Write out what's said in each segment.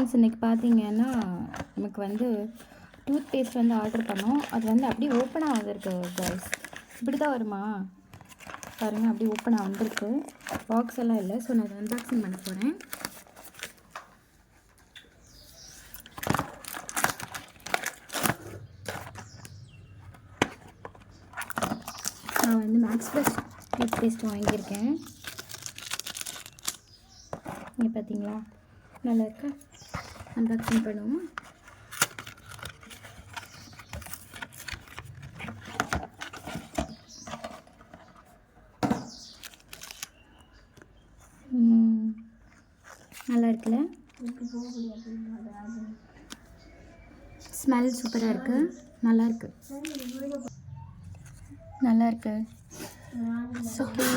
Friends இன்றைக்கி பார்த்தீங்கன்னா நமக்கு வந்து டூத் பேஸ்ட் வந்து ஆர்டர் பண்ணோம். அது வந்து அப்படியே ஓப்பன் ஆகிருக்கு கைஸ். இப்படி தான் வருமா பாருங்கள், அப்படியே ஓப்பன் ஆகிருக்கு. பாக்ஸ் எல்லாம் இல்லை. ஸோ நான் அதை அன்பாக்சிங் பண்ண போகிறேன். நான் வந்து மேக்ஸ் ப்ளஸ் டூத் பேஸ்ட் வாங்கியிருக்கேன். இங்கே பார்த்தீங்களா, நல்லா இருக்கா? அன்பாக்சிங் பண்ணுவோம். நல்லா இருக்குல்ல? ஸ்மெல் சூப்பராக இருக்குது. நல்லாயிருக்கு. ஓகே.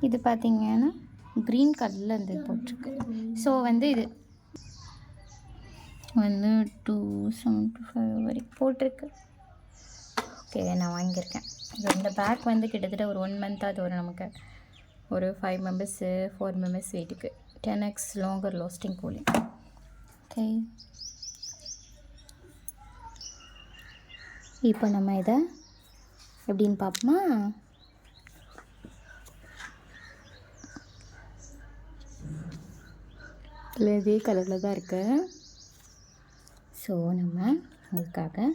இது பார்த்தீங்கன்னா க்ரீன் கலரில் இந்த போட்டிருக்கு. ஸோ வந்து இது வந்து 275 வரைக்கும் போட்டிருக்கு. ஓகே, நான் வாங்கியிருக்கேன். இந்த பேக் வந்து கிட்டத்தட்ட ஒரு 1 மந்த்தாவது வரும் நமக்கு. ஒரு 5 மெம்பர்ஸு 4 மெம்பர்ஸ் வீட்டுக்கு 10x longer lasting cooling. Okay, இப்போ நம்ம இதை எப்படின்னு பார்ப்போமா? இல்லை, இதே கலரில் தான் இருக்கு. ஸோ நம்ம உங்களுக்காக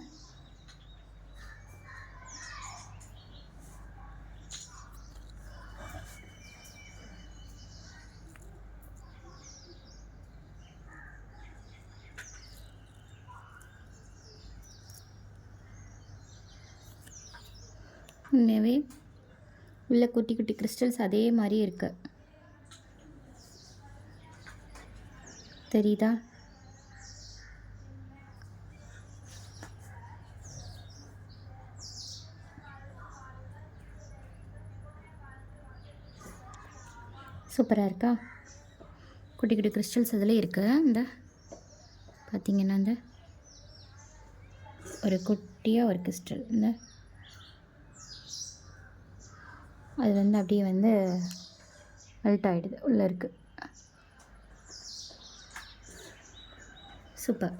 உண்மையாகவே உள்ள குட்டி குட்டி கிறிஸ்டல்ஸ் அதே மாதிரி இருக்கு. தெரியுதா? சூப்பராக இருக்கா? குட்டி குட்டி கிறிஸ்டல்ஸ் அதில் இருக்குது. இந்த பார்த்தீங்கன்னா இந்த ஒரு குட்டியாக ஒரு கிறிஸ்டல், இந்த அது வந்து அப்படியே வந்து மெல்ட் ஆகிடுது, உள்ளே இருக்குது. சூப்பர்.